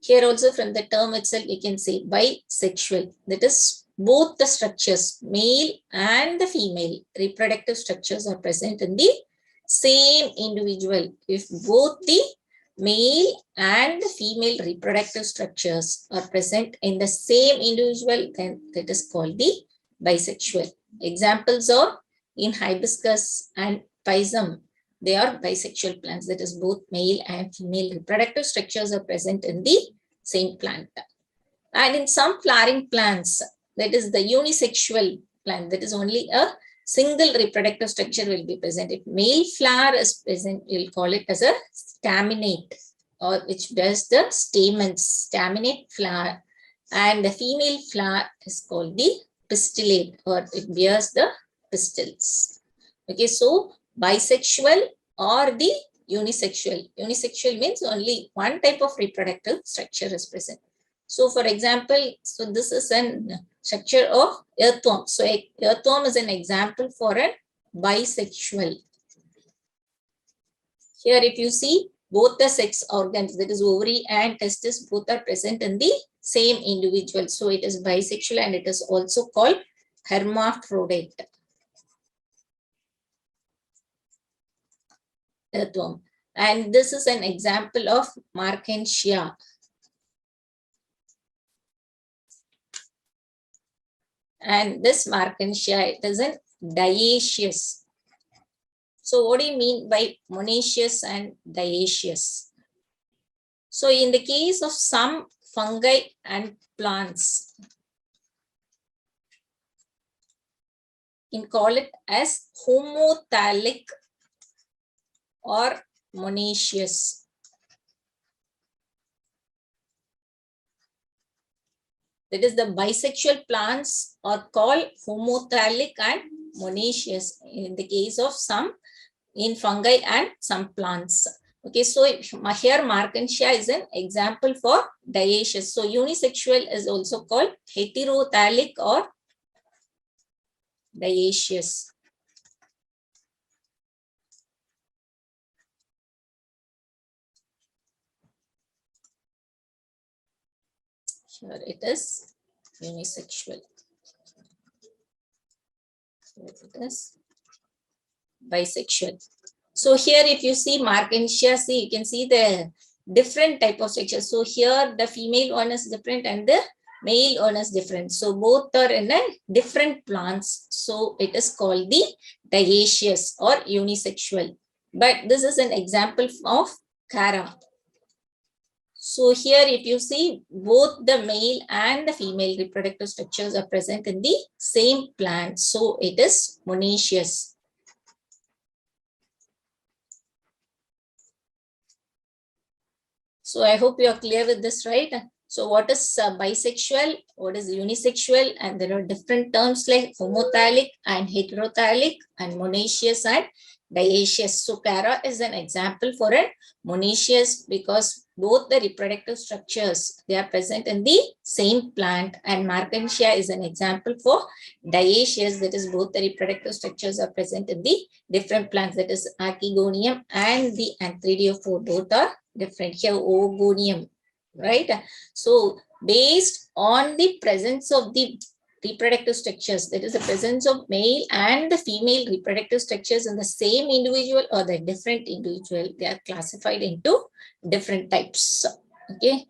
Here also from the term itself, we can say bisexual. That is, both the structures, male and the female reproductive structures are present in the same individual. If both the male and the female reproductive structures are present in the same individual, then that is called the bisexual. Examples are in hibiscus and pisum. They are bisexual plants. That is, both male and female reproductive structures are present in the same plant. And in some flowering plants, that is the unisexual plant, that is only a single reproductive structure will be present. If male flower is present, we'll call it as a staminate, or which bears the stamens, staminate flower. And the female flower is called the pistillate, or it bears the pistils. Okay, so bisexual or the unisexual. Unisexual means only one type of reproductive structure is present. So for example, so this is an structure of earthworm. So earthworm is an example for a bisexual. Here if you see, both the sex organs, that is ovary and testis, both are present in the same individual. So it is bisexual, and it is also called hermaphrodite. Earthworm. And this is an example of Markensia. And this Markensia, it is an dioecious. So what do you mean by monoecious and dioecious? So in the case of some fungi and plants, you can call it as homothallic or monoecious. That is, the bisexual plants are called homothallic and monoecious in the case of some in fungi and some plants. Okay, so here Markensia is an example for dioecious. So unisexual is also called heterothallic or dioecious. Here it is unisexual. Here it is bisexual. So here if you see Markensia, see, you can see the different type of structure. So here the female one is different and the male one is different. So both are in a different plants. So it is called the dioecious or unisexual. But this is an example of Cara. So here if you see, both the male and the female reproductive structures are present in the same plant. So it is monoecious. So I hope you are clear with this, right? So what is bisexual? What is unisexual? And there are different terms like homothallic and heterothallic and monoecious and dioecious. So Cara is an example for a monoecious because both the reproductive structures, they are present in the same plant. And Markensia is an example for dioecious, that is both the reproductive structures are present in the different plants, that is Archegonium and the Anthridiophore, both are different. Here Oogonium, right? So based on the presence of the reproductive structures, that is the presence of male and the female reproductive structures in the same individual or the different individual, they are classified into different types. Okay.